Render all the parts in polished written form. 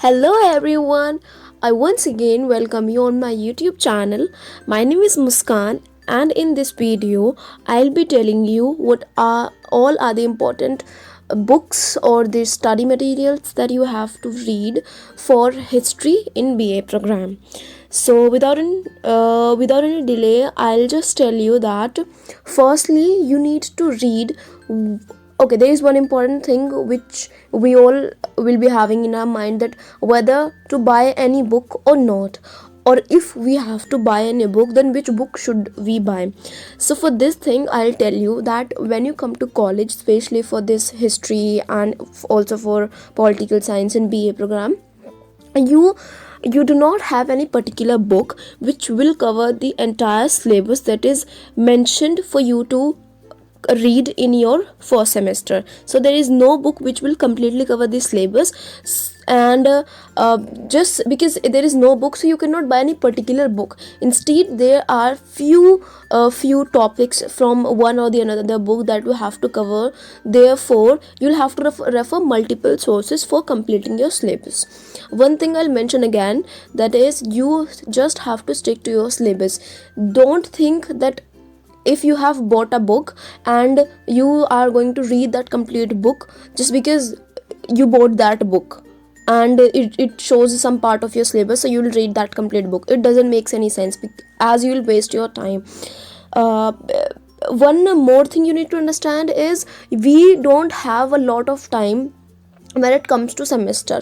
Hello everyone. I once again welcome you on my YouTube channel. My name is Muskan and in this video I'll be telling you what are all are the important books or the study materials that you have to read for history in BA program. So without any delay, I'll just tell you that firstly you need to read. Okay, there is one important thing which we all will be having in our mind, that whether to buy any book or not, or if we have to buy any book, then which book should we buy. So for this thing I'll tell you that when you come to college, especially for this history and also for political science and BA program, you you do not have any particular book which will cover the entire syllabus that is mentioned for you to read in your first semester. So there is no book which will completely cover the syllabus, and just because there is no book, so you cannot buy any particular book. Instead, there are few topics from one or the another book that you have to cover. Therefore you'll have to refer multiple sources for completing your syllabus. One thing I'll mention again, that is you just have to stick to your syllabus. Don't think that if you have bought a book and you are going to read that complete book just because you bought that book and it shows some part of your syllabus, so you'll read that complete book. It doesn't make any sense, as you'll waste your time. uh, One more thing you need to understand is we don't have a lot of time when it comes to semester.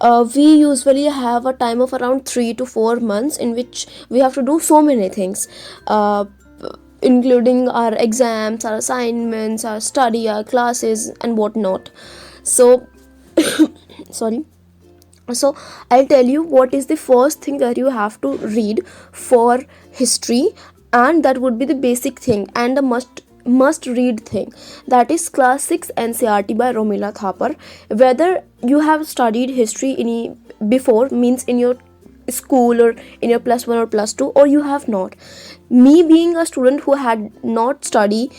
We usually have a time of around 3 to 4 months in which we have to do so many things, including our exams, our assignments, our study, our classes, and whatnot. So, sorry. So, I'll tell you what is the first thing that you have to read for history, and that would be the basic thing and the must read thing, that is class 6 NCERT by Romila Thapar. Whether you have studied history in before, means in your school or in your plus 1 or plus 2, or you have not. Me being a student who had not studied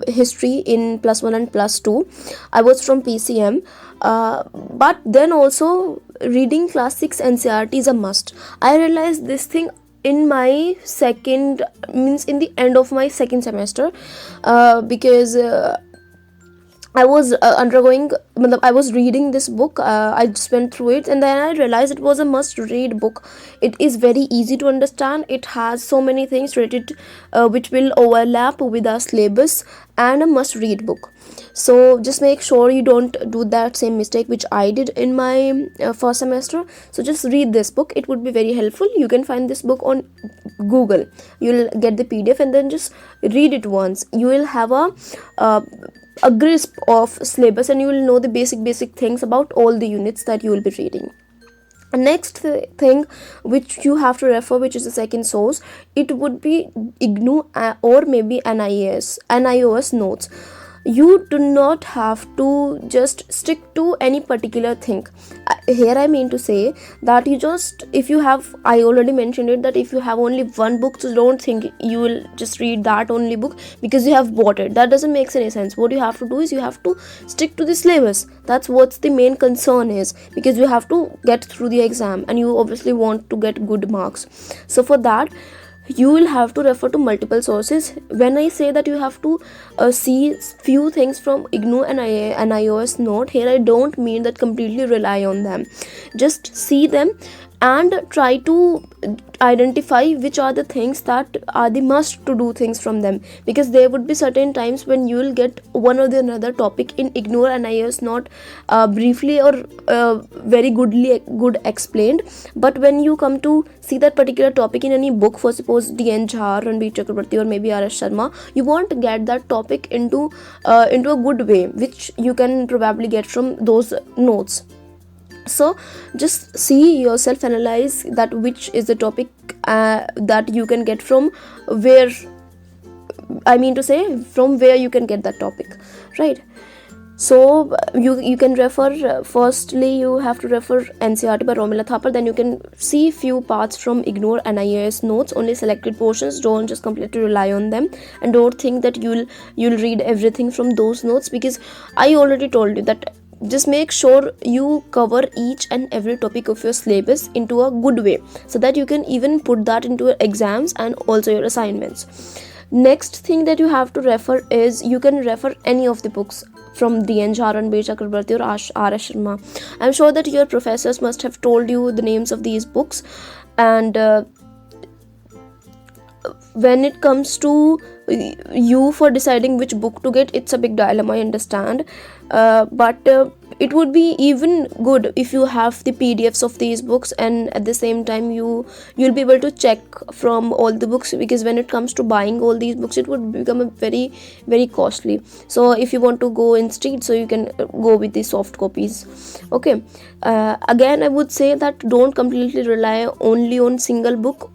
history in plus 1 and plus 2, I was from PCM, but then also reading class 6 NCERT is a must. I realized this thing in my second, means in the end of my second semester, because I was I was reading this book. I just went through it and then I realized it was a must read book. It is very easy to understand. It has so many things related which will overlap with our syllabus, and a must read book. So just make sure you don't do that same mistake which I did in my first semester. So just read this book. It would be very helpful. You can find this book on Google. You'll get the PDF and then just read it once. You will have a grasp of syllabus and you will know the basic things about all the units that you will be reading. Next thing which you have to refer, which is the second source, it would be IGNOU or maybe NIOS notes. You do not have to just stick to any particular thing. Here I mean to say that you just, if you have, I already mentioned it, that if you have only one book, so don't think you will just read that only book because you have bought it. That doesn't make any sense. What you have to do is you have to stick to the syllabus. That's what's the main concern is, because you have to get through the exam and you obviously want to get good marks. So for that you will have to refer to multiple sources. When I say that you have to see few things from IGNOU and NIOS note, here I don't mean that completely rely on them. Just see them and try to identify which are the things that are the must to do things from them, because there would be certain times when you will get one or the another topic in IGNOU and NIOS not briefly or very good explained, but when you come to see that particular topic in any book, for suppose D.N. Jha, Ranbir Chakrabarti, or maybe R.S. Sharma, you won't get that topic into a good way, which you can probably get from those notes. So just see yourself, analyze that which is the topic that you can get from where, I mean to say from where you can get that topic, right? So you can refer, firstly you have to refer NCERT by Romila Thapar, then you can see few parts from IGNOU and NIOS notes, only selected portions. Don't just completely rely on them, and don't think that you'll read everything from those notes, because I already told you that just make sure you cover each and every topic of your syllabus into a good way, so that you can even put that into your exams and also your assignments. Next thing that you have to refer is, you can refer any of the books from D.N. Jha, Ranbir Chakrabarti or R.S. Sharma. I'm sure that your professors must have told you the names of these books, and when it comes to you for deciding which book to get, it's a big dilemma, I understand, but it would be even good if you have the PDFs of these books, and at the same time you'll be able to check from all the books, because when it comes to buying all these books, it would become a very very costly. So if you want to go in street, so you can go with the soft copies. Okay, again I would say that don't completely rely only on single book.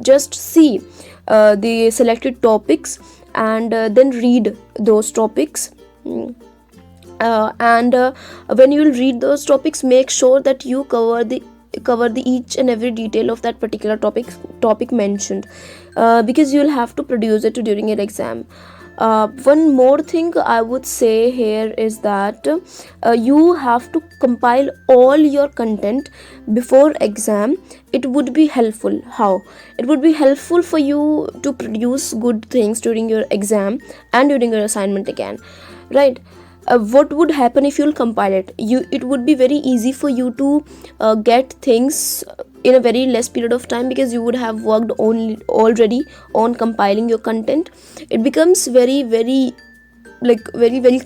Just see the selected topics, and then read those topics. And when you will read those topics, make sure that you cover the each and every detail of that particular topic mentioned, because you will have to produce it during your exam. One more thing I would say here is that you have to compile all your content before exam. It would be helpful. How? It would be helpful for you to produce good things during your exam and during your assignment again, right? What would happen if you'll compile it? It would be very easy for you to get things in a very less period of time, because you would have worked already on compiling your content. It becomes very very very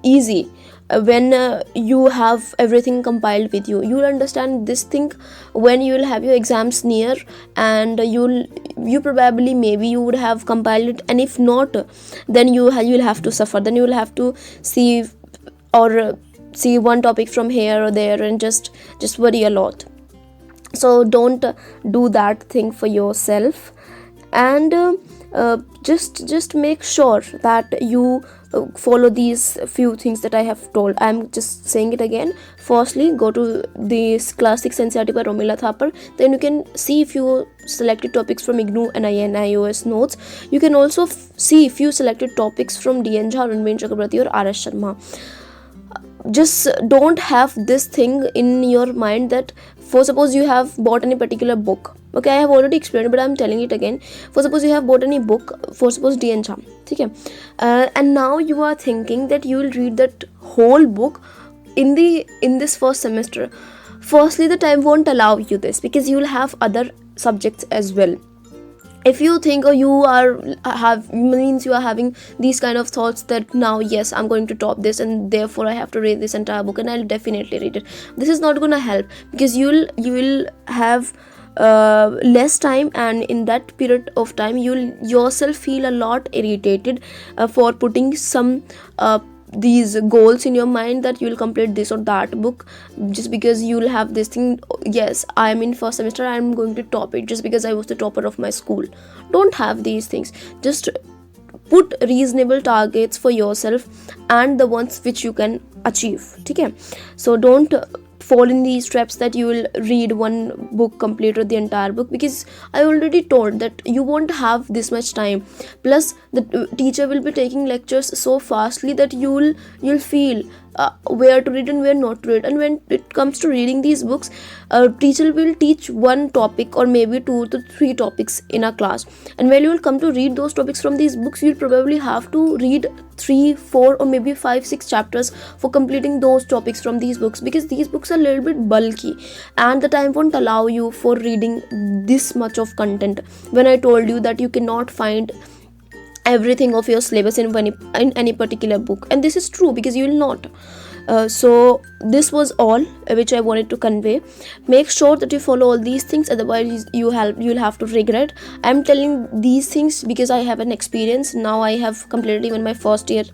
easy when you have everything compiled with you. You'll understand this thing when you will have your exams near, and you probably, maybe you would have compiled it, and if not, then you'll have to suffer. Then you will have to see see one topic from here or there, and just worry a lot. So don't do that thing for yourself, and just make sure that you follow these few things that I have told. I'm just saying it again. Firstly, go to this Classics NCERT by Romila Thapar. Then you can see if you selected topics from IGNOU, NIA and iOS notes. You can also see if you selected topics from D.N. Jha, Ranbir Chakrabarti or R.S. Sharma. Just don't have this thing in your mind that, for suppose you have bought any particular book. Okay, I have already explained, but I'm telling it again. For suppose you have bought any book, for suppose D.N. Jha, okay, and now you are thinking that you will read that whole book in this first semester. Firstly, the time won't allow you this, because you will have other subjects as well. If you think, or you are having these kind of thoughts that now, yes, I'm going to top this, and therefore I have to read this entire book and I'll definitely read it, this is not gonna help, because you will have less time, and in that period of time you'll yourself feel a lot irritated for putting some these goals in your mind that you will complete this or that book, just because you will have this thing, yes, I am in first semester, I am going to top it just because I was the topper of my school. Don't have these things. Just put reasonable targets for yourself, and the ones which you can achieve. Okay, so don't fall in these traps that you will read one book complete or the entire book, because I already told that you won't have this much time. Plus the teacher will be taking lectures so fastly that you'll feel where to read and where not to read. And when it comes to reading these books, teacher will teach one topic or maybe 2 to 3 topics in a class, and when you will come to read those topics from these books, you'll probably have to read 3, 4 or maybe 5, 6 chapters for completing those topics from these books, because these books are a little bit bulky and the time won't allow you for reading this much of content. When I told you that you cannot find everything of your syllabus in any particular book, and this is true, because you will not. So this was all which I wanted to convey. Make sure that you follow all these things, otherwise you'll have to regret. I'm telling these things because I have an experience now. I have completed even my first year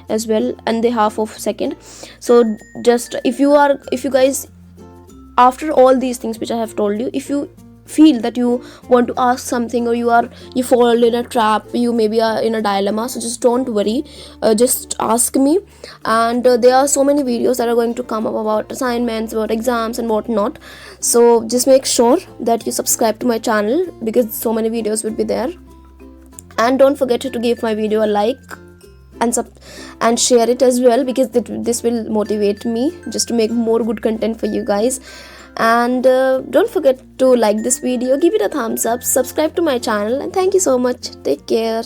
as well and the half of second. So just if you guys, after all these things which I have told you, if you feel that you want to ask something, or you fall in a trap, you maybe are in a dilemma, so just don't worry, just ask me. And there are so many videos that are going to come up about assignments, about exams and whatnot. So just make sure that you subscribe to my channel, because so many videos will be there. And don't forget to give my video a like and and share it as well, because this will motivate me just to make more good content for you guys. And don't forget to like this video, give it a thumbs up, subscribe to my channel, and thank you so much. Take care.